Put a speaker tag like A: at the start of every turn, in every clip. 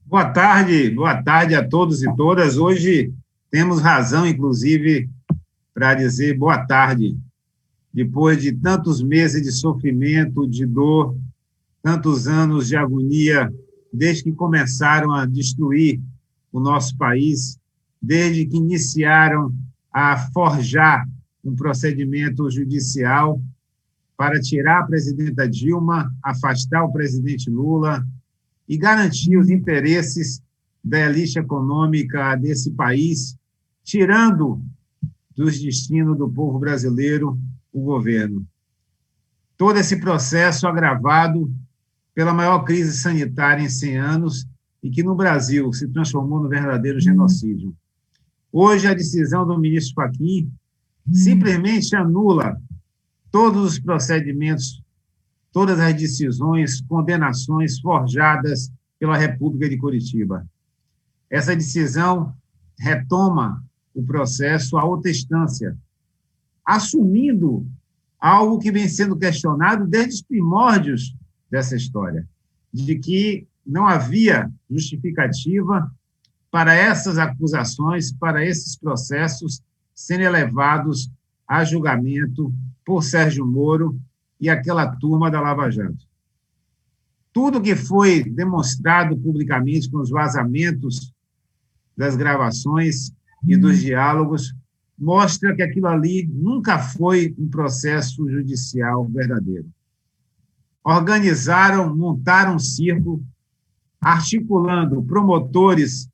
A: Boa tarde a todos e todas. Hoje temos razão, inclusive, para dizer boa tarde. Depois de tantos meses de sofrimento, de dor, tantos anos de agonia, desde que começaram a destruir o nosso país, desde que iniciaram a forjar um procedimento judicial para tirar a presidenta Dilma, afastar o presidente Lula e garantir os interesses da elite econômica desse país, tirando dos destinos do povo brasileiro o governo. Todo esse processo agravado pela maior crise sanitária em 100 anos e que no Brasil se transformou no verdadeiro genocídio. Hoje, a decisão do ministro Fachin simplesmente anula todos os procedimentos, todas as decisões, condenações forjadas pela República de Curitiba. Essa decisão retoma o processo a outra instância, assumindo algo que vem sendo questionado desde os primórdios dessa história, de que não havia justificativa para essas acusações, para esses processos serem levados a julgamento por Sérgio Moro e aquela turma da Lava Jato. Tudo que foi demonstrado publicamente com os vazamentos das gravações e dos diálogos mostra que aquilo ali nunca foi um processo judicial verdadeiro. Organizaram, montaram um circo, articulando promotores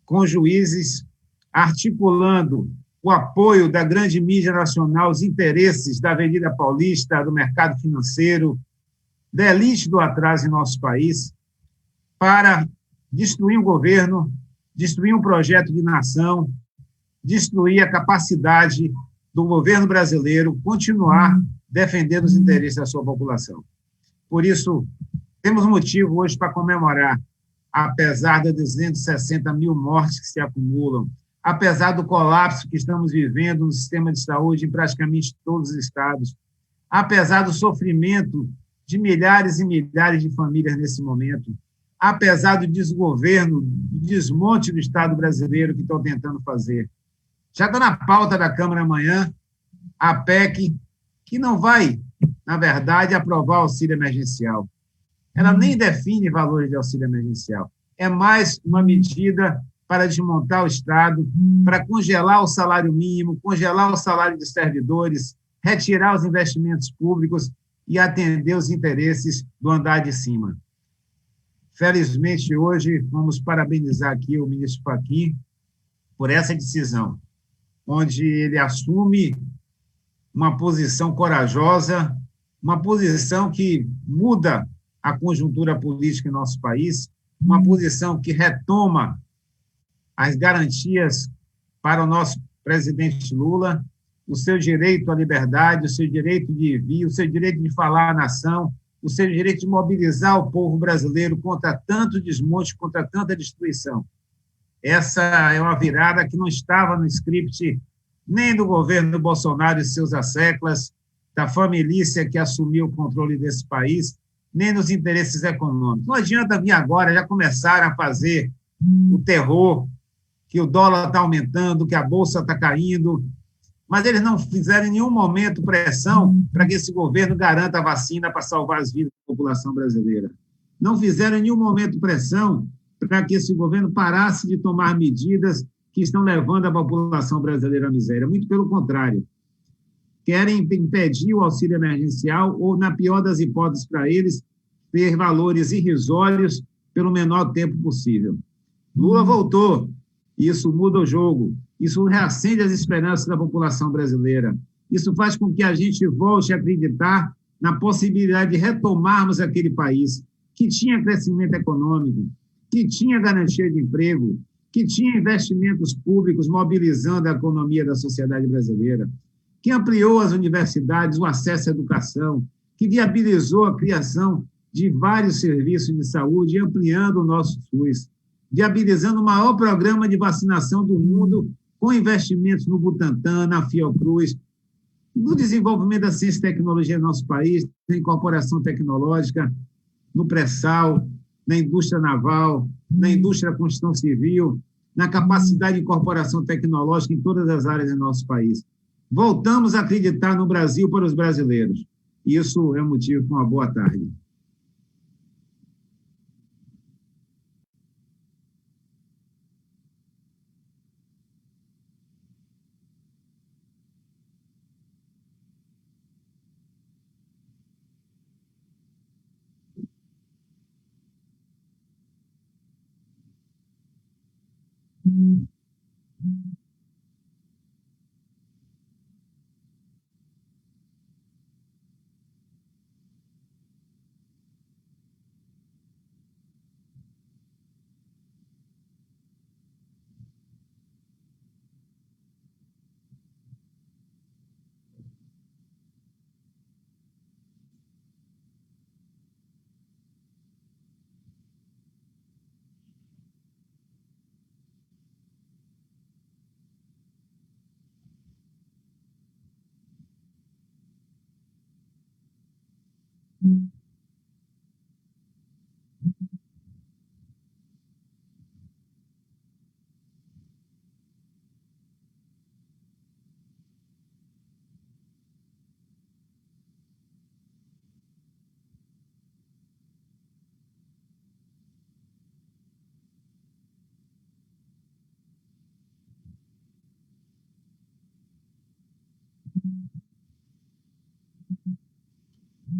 A: com juízes, articulando o apoio da grande mídia nacional, os interesses da Avenida Paulista, do mercado financeiro, da elite do atraso em nosso país, para destruir um governo, destruir um projeto de nação, destruir a capacidade do governo brasileiro continuar defendendo os interesses da sua população. Por isso, temos motivo hoje para comemorar, apesar das 260 mil mortes que se acumulam, apesar do colapso que estamos vivendo no sistema de saúde em praticamente todos os estados, apesar do sofrimento de milhares e milhares de famílias nesse momento, apesar do desgoverno, do desmonte do Estado brasileiro que estão tentando fazer. Já está na pauta da Câmara amanhã a PEC, que não vai, na verdade, aprovar o auxílio emergencial. Ela nem define valores de auxílio emergencial. É mais uma medida para desmontar o Estado, para congelar o salário mínimo, congelar o salário dos servidores, retirar os investimentos públicos e atender os interesses do andar de cima. Felizmente, hoje, vamos parabenizar aqui o ministro Fachin por essa decisão, onde ele assume uma posição corajosa, uma posição que muda a conjuntura política em nosso país, uma posição que retoma as garantias para o nosso presidente Lula, o seu direito à liberdade, o seu direito de vir, o seu direito de falar à nação, o seu direito de mobilizar o povo brasileiro contra tanto desmonte, contra tanta destruição. Essa é uma virada que não estava no script nem do governo Bolsonaro e seus asseclas, da família que assumiu o controle desse país, nem nos interesses econômicos. Não adianta vir agora, já começaram a fazer o terror, que o dólar está aumentando, que a bolsa está caindo, mas eles não fizeram em nenhum momento pressão para que esse governo garanta a vacina para salvar as vidas da população brasileira. Não fizeram em nenhum momento pressão para que esse governo parasse de tomar medidas que estão levando a população brasileira à miséria. Muito pelo contrário. Querem impedir o auxílio emergencial ou, na pior das hipóteses para eles, ter valores irrisórios pelo menor tempo possível. Lula voltou. Isso muda o jogo. Isso reacende as esperanças da população brasileira. Isso faz com que a gente volte a acreditar na possibilidade de retomarmos aquele país que tinha crescimento econômico, que tinha garantia de emprego, que tinha investimentos públicos mobilizando a economia da sociedade brasileira, que ampliou as universidades, o acesso à educação, que viabilizou a criação de vários serviços de saúde, ampliando o nosso SUS, viabilizando o maior programa de vacinação do mundo, com investimentos no Butantan, na Fiocruz, no desenvolvimento da ciência e tecnologia no nosso país, na incorporação tecnológica, no pré-sal, na indústria naval, na indústria da construção civil, na capacidade de incorporação tecnológica em todas as áreas do nosso país. Voltamos a acreditar no Brasil para os brasileiros. Isso é motivo para uma boa tarde.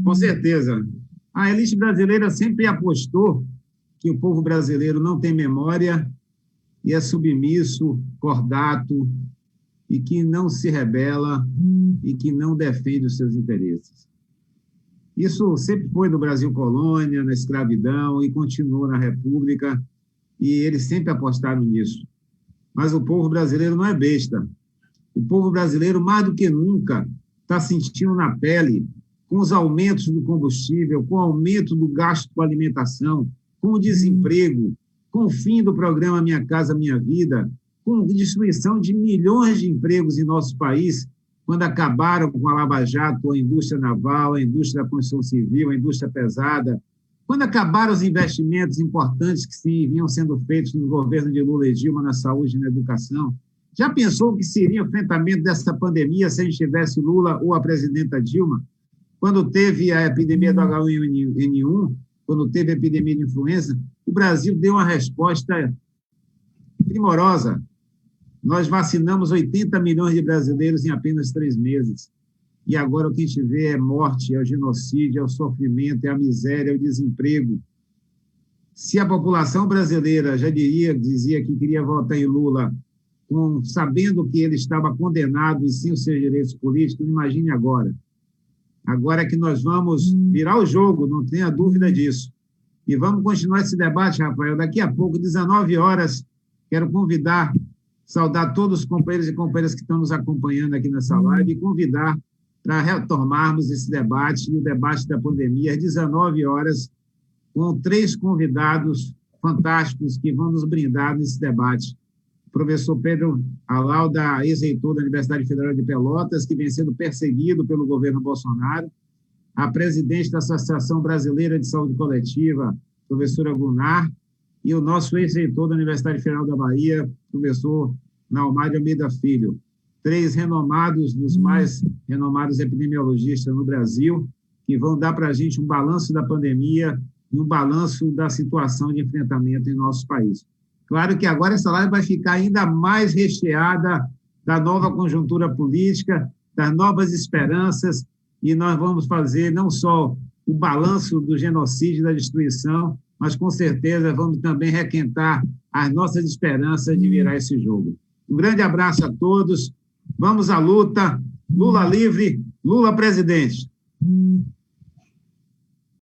A: Com certeza. A elite brasileira sempre apostou que o povo brasileiro não tem memória e é submisso, cordato, e que não se rebela e que não defende os seus interesses. Isso sempre foi no Brasil colônia, na escravidão, e continuou na República, e eles sempre apostaram nisso. Mas o povo brasileiro não é besta. O povo brasileiro, mais do que nunca, está sentindo na pele, com os aumentos do combustível, com o aumento do gasto com alimentação, com o desemprego, com o fim do programa Minha Casa Minha Vida, com a destruição de milhões de empregos em nosso país, quando acabaram com a Lava Jato, a indústria naval, a indústria da construção civil, a indústria pesada, quando acabaram os investimentos importantes que vinham sendo feitos no governo de Lula e Dilma na saúde e na educação. Já pensou que seria o enfrentamento dessa pandemia se a gente tivesse Lula ou a presidenta Dilma? Quando teve a epidemia do H1N1, quando teve a epidemia de influenza, o Brasil deu uma resposta primorosa. Nós vacinamos 80 milhões de brasileiros em apenas 3 meses. E agora o que a gente vê é morte, é o genocídio, é o sofrimento, é a miséria, é o desemprego. Se a população brasileira já dizia que queria votar em Lula, sabendo que ele estava condenado e sem os seus direitos políticos, imagine agora. Agora é que nós vamos virar o jogo, não tenha dúvida disso. E vamos continuar esse debate, Rafael. Daqui a pouco, 19 horas, quero saudar todos os companheiros e companheiras que estão nos acompanhando aqui nessa live e convidar para retomarmos esse debate, e o debate da pandemia, às 19 horas, com 3 convidados fantásticos que vão nos brindar nesse debate. O professor Pedro Alauda, ex-reitor da Universidade Federal de Pelotas, que vem sendo perseguido pelo governo Bolsonaro, a presidente da Associação Brasileira de Saúde Coletiva, professora Gunnar, e o nosso ex-reitor da Universidade Federal da Bahia, professor Naumar de Almeida Filho. 3 renomados, dos mais renomados epidemiologistas no Brasil, que vão dar para a gente um balanço da pandemia e um balanço da situação de enfrentamento em nosso país. Claro que agora essa live vai ficar ainda mais recheada da nova conjuntura política, das novas esperanças, e nós vamos fazer não só o balanço do genocídio e da destruição, mas com certeza vamos também requentar as nossas esperanças de virar esse jogo. Um grande abraço a todos, vamos à luta, Lula livre, Lula presidente.